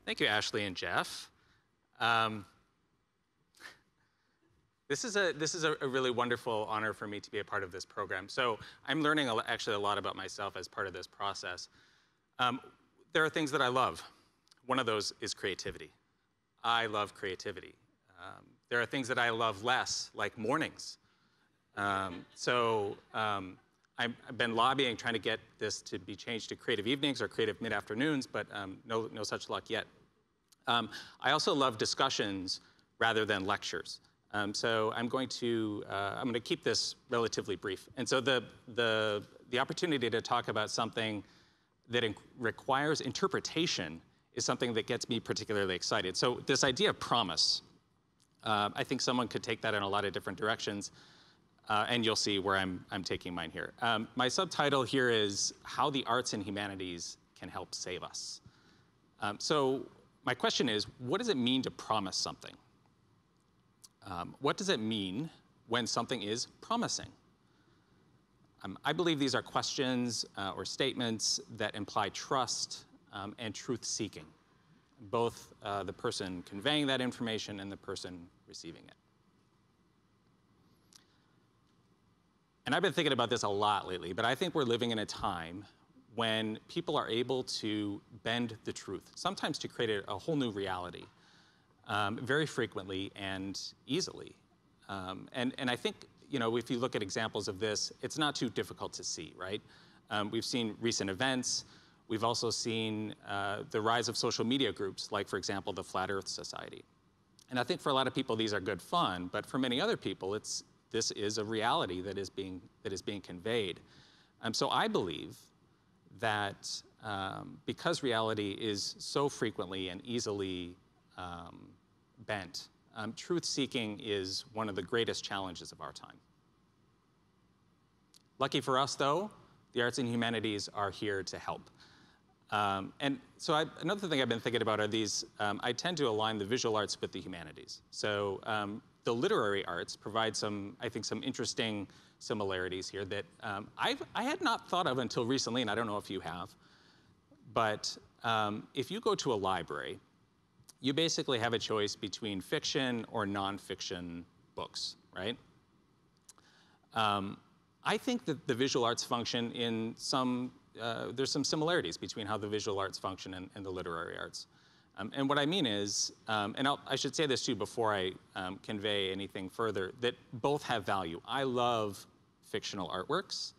Thank you, Ashley and Jeff. This is a really wonderful honor for me to be a part of this program. So I'm learning actually a lot about myself as part of this process. There are things that I love. One of those is creativity. I love creativity. There are things that I love less, like mornings. I've been lobbying, trying to get this to be changed to creative evenings or creative mid-afternoons, but no such luck yet. I also love discussions rather than lectures. So I'm going to keep this relatively brief. And so the opportunity to talk about something that requires interpretation is something that gets me particularly excited. So this idea of promise, I think someone could take that in a lot of different directions. And you'll see where I'm taking mine here. My subtitle here is How the Arts and Humanities Can Help Save Us. So my question is, what does it mean to promise something? What does it mean when something is promising? I believe these are questions or statements that imply trust and truth-seeking, both the person conveying that information and the person receiving it. And I've been thinking about this a lot lately, but I think we're living in a time when people are able to bend the truth, sometimes to create a whole new reality, very frequently and easily. And I think, if you look at examples of this, it's not too difficult to see, right? We've seen recent events. We've also seen the rise of social media groups, like, for example, the Flat Earth Society. And I think for a lot of people, these are good fun, but for many other people, this is a reality that is being conveyed. So I believe that because reality is so frequently and easily bent, truth-seeking is one of the greatest challenges of our time. Lucky for us, though, the arts and humanities are here to help. And so another thing I've been thinking about are these, I tend to align the visual arts with the humanities. So the literary arts provide I think some interesting similarities here that I had not thought of until recently, and I don't know if you have. But if you go to a library, you basically have a choice between fiction or nonfiction books, right? I think that the visual arts function in there's some similarities between how the visual arts function and the literary arts. And what I mean is, and I should say this too before I convey anything further, that both have value. I love fictional artworks.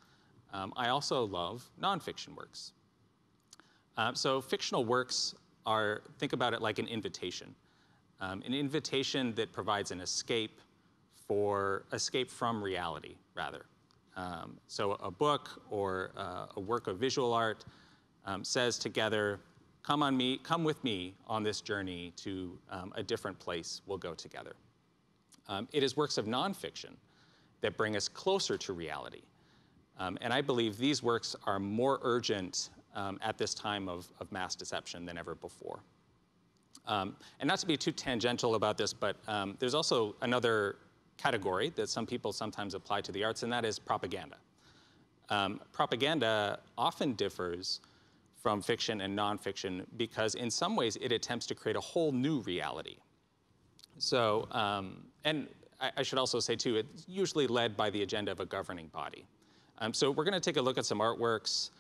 I also love nonfiction works. So fictional works think about it like an invitation that provides an escape from reality, rather. So a book or a work of visual art says together, come with me on this journey to a different place. We'll go together. It is works of nonfiction that bring us closer to reality. And I believe these works are more urgent at this time of mass deception than ever before. And not to be too tangential about this, but there's also another category that some people sometimes apply to the arts, and that is propaganda. Propaganda often differs from fiction and nonfiction because in some ways it attempts to create a whole new reality. So, and I should also say too, it's usually led by the agenda of a governing body. So we're gonna take a look at some artworks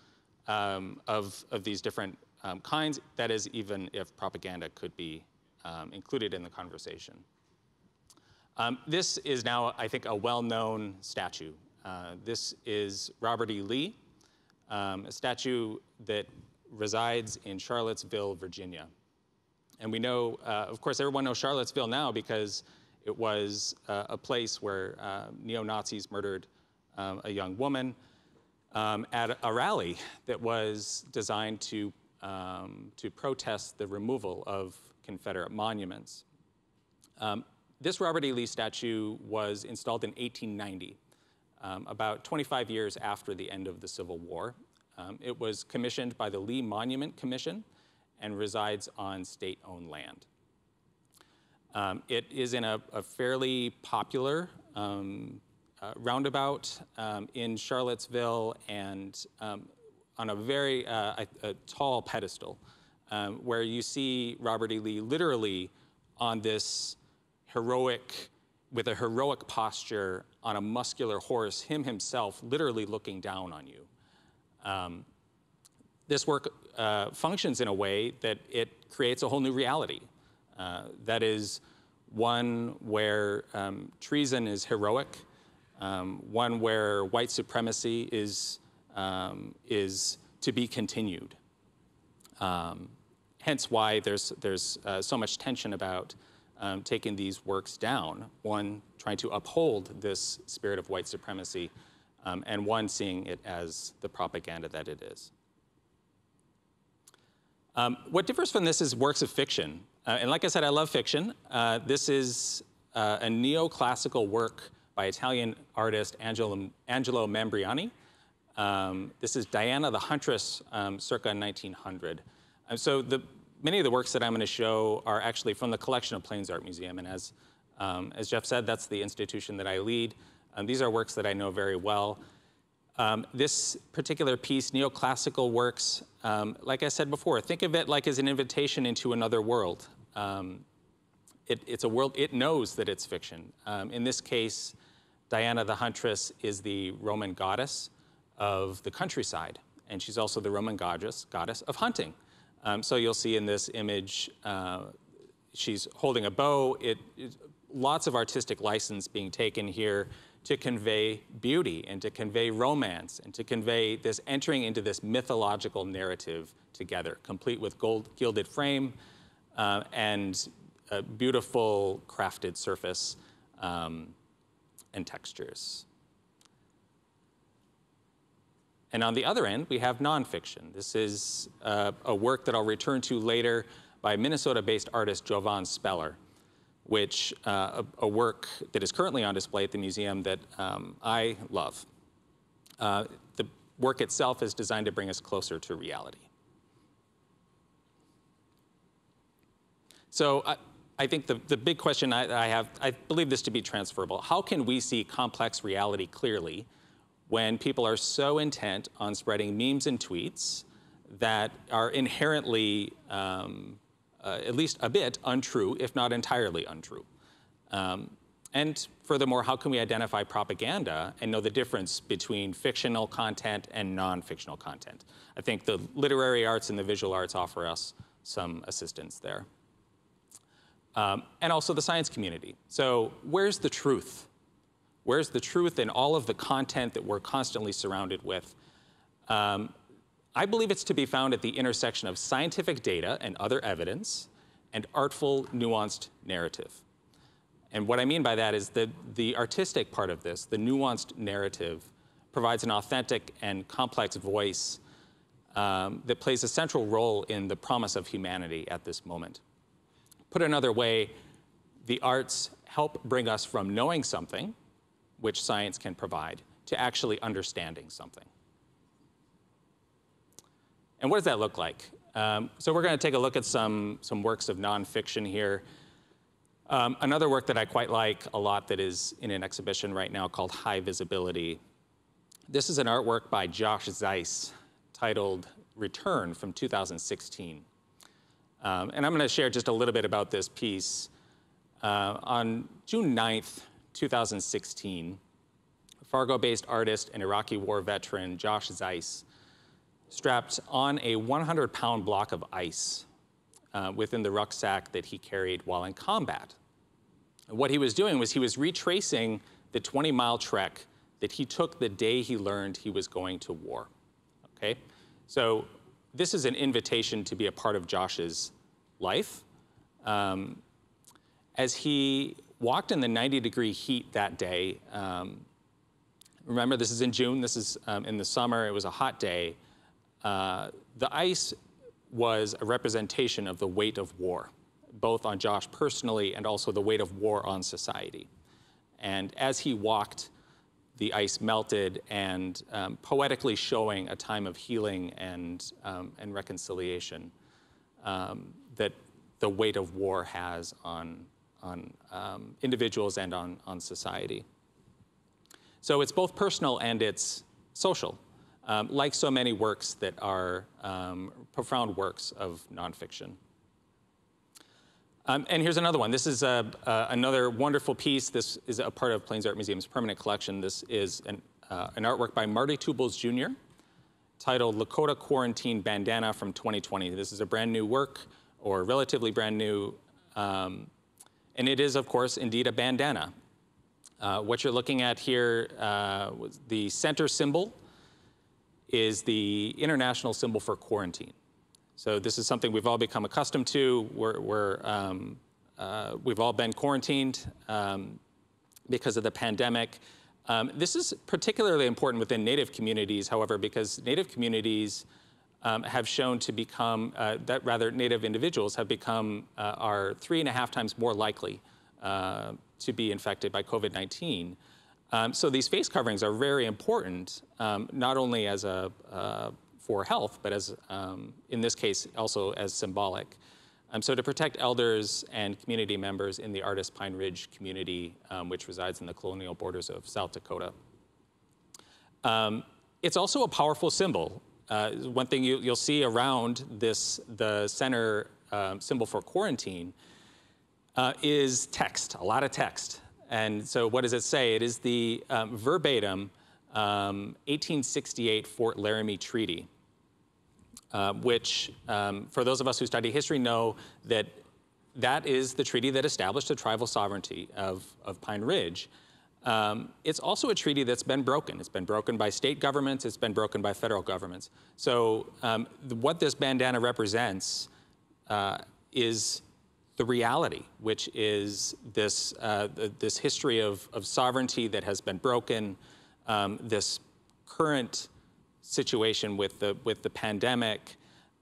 of these different kinds. That is, even if propaganda could be included in the conversation. This is now, I think, a well-known statue. This is Robert E. Lee, a statue that resides in Charlottesville, Virginia. And we know, of course, everyone knows Charlottesville now because it was a place where neo-Nazis murdered a young woman at a rally that was designed to protest the removal of Confederate monuments. This Robert E. Lee statue was installed in 1890, about 25 years after the end of the Civil War. It was commissioned by the Lee Monument Commission and resides on state-owned land. It is in a fairly popular roundabout in Charlottesville and on a very tall pedestal. where you see Robert E. Lee literally on this with a heroic posture on a muscular horse, him himself literally looking down on you. This work functions in a way that it creates a whole new reality. That is one where treason is heroic, one where white supremacy is to be continued. Hence why there's so much tension about taking these works down, one trying to uphold this spirit of white supremacy, and one seeing it as the propaganda that it is. What differs from this is works of fiction. And like I said, I love fiction. This is a neoclassical work by Italian artist Angelo Membriani. This is Diana the Huntress, circa 1900. So many of the works that I'm going to show are actually from the collection of Plains Art Museum. And as Jeff said, that's the institution that I lead. These are works that I know very well. This particular piece, Neoclassical Works, like I said before, think of it like as an invitation into another world. It's a world, it knows that it's fiction. In this case, Diana the Huntress is the Roman goddess of the countryside, and she's also the Roman goddess of hunting. So you'll see in this image, she's holding a bow. Lots of artistic license being taken here to convey beauty and to convey romance and to convey this entering into this mythological narrative together, complete with gilded frame and a beautiful crafted surface and textures. And on the other end, we have nonfiction. This is a work that I'll return to later by Minnesota-based artist Jovan Speller, which a work that is currently on display at the museum that I love. The work itself is designed to bring us closer to reality. So I think the big question I have, I believe this to be transferable. How can we see complex reality clearly when people are so intent on spreading memes and tweets that are inherently at least a bit untrue, if not entirely untrue? And furthermore, how can we identify propaganda and know the difference between fictional content and non-fictional content? I think the literary arts and the visual arts offer us some assistance there. And also the science community. So where's the truth? Where's the truth in all of the content that we're constantly surrounded with? I believe it's to be found at the intersection of scientific data and other evidence and artful, nuanced narrative. And what I mean by that is that the artistic part of this, the nuanced narrative, provides an authentic and complex voice that plays a central role in the promise of humanity at this moment. Put another way, the arts help bring us from knowing something, which science can provide, to actually understanding something. And what does that look like? So we're going to take a look at some works of nonfiction here. Another work that I quite like a lot that is in an exhibition right now called High Visibility. This is an artwork by Josh Zeiss titled Return from 2016. And I'm going to share just a little bit about this piece. On June 9th, 2016, Fargo-based artist and Iraqi war veteran Josh Zeiss strapped on a 100-pound block of ice within the rucksack that he carried while in combat. And what he was doing was he was retracing the 20-mile trek that he took the day he learned he was going to war. Okay? So this is an invitation to be a part of Josh's life. As he walked in the 90-degree heat that day, remember this is in June, this is in the summer, it was a hot day. The ice was a representation of the weight of war, both on Josh personally and also the weight of war on society. And as he walked, the ice melted and poetically showing a time of healing and reconciliation that the weight of war has on individuals and on society. So it's both personal and it's social. like so many works that are profound works of nonfiction. And here's another one. This is another wonderful piece. This is a part of Plains Art Museum's permanent collection. This is an artwork by Marty Tubles Jr. titled Lakota Quarantine Bandana from 2020. This is a brand new work, or relatively brand new, and it is, of course, indeed a bandana. What you're looking at here, the center symbol is the international symbol for quarantine. So this is something we've all become accustomed to. We've all been quarantined because of the pandemic. This is particularly important within Native communities, however, because Native communities have shown to become, Native individuals have become, are 3.5 times more likely to be infected by COVID-19. So these face coverings are very important, not only as for health, but as, in this case, also as symbolic. So to protect elders and community members in the Artist Pine Ridge community, which resides in the colonial borders of South Dakota. It's also a powerful symbol. One thing you'll see around this, the center symbol for quarantine, is text, a lot of text. And so what does it say? It is the verbatim 1868 Fort Laramie Treaty, which, for those of us who study history, know that that is the treaty that established the tribal sovereignty of Pine Ridge. It's also a treaty that's been broken. It's been broken by state governments. It's been broken by federal governments. So what this bandana represents is the reality, which is this, this history of sovereignty that has been broken, this current situation with the pandemic.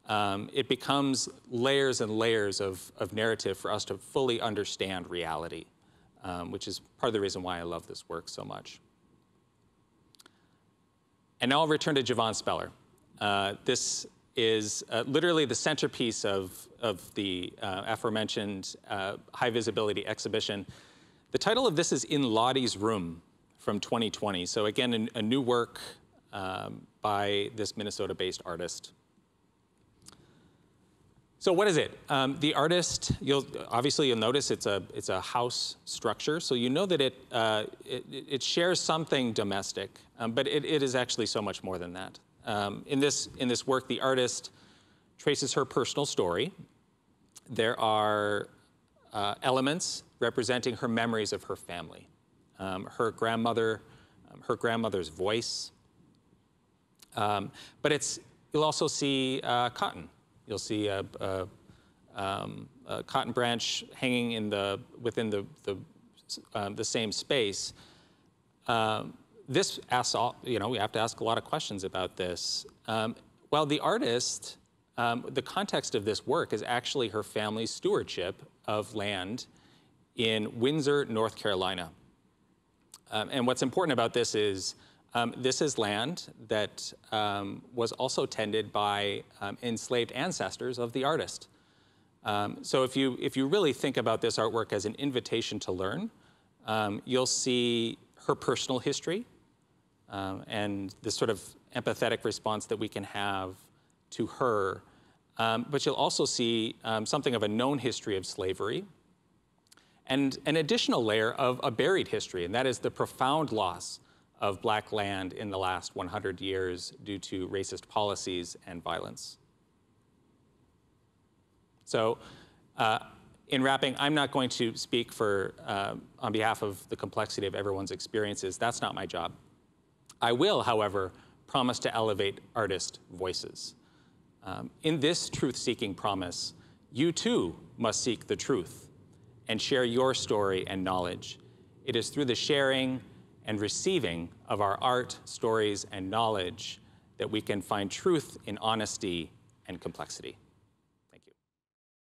It becomes layers and layers of narrative for us to fully understand reality, which is part of the reason why I love this work so much. And now I'll return to Javon Speller. This is literally the centerpiece of the aforementioned high visibility exhibition. The title of this is In Lottie's Room from 2020. So again, a new work by this Minnesota-based artist. So what is it? The artist, obviously you'll notice it's a house structure. So you know that it shares something domestic, but it is actually so much more than that. In this work, the artist traces her personal story. There are elements representing her memories of her family, her grandmother, her grandmother's voice. But you'll also see cotton. You'll see a cotton branch hanging within the same space. This asks we have to ask a lot of questions about this. Well, the artist, the context of this work is actually her family's stewardship of land in Windsor, North Carolina. And what's important about this is land that was also tended by enslaved ancestors of the artist. So if you really think about this artwork as an invitation to learn, you'll see her personal history and this sort of empathetic response that we can have to her. But you'll also see something of a known history of slavery and an additional layer of a buried history, and that is the profound loss of Black land in the last 100 years due to racist policies and violence. So in wrapping, I'm not going to speak on behalf of the complexity of everyone's experiences. That's not my job. I will, however, promise to elevate artist voices. In this truth-seeking promise, you too must seek the truth and share your story and knowledge. It is through the sharing and receiving of our art, stories, and knowledge that we can find truth in honesty and complexity.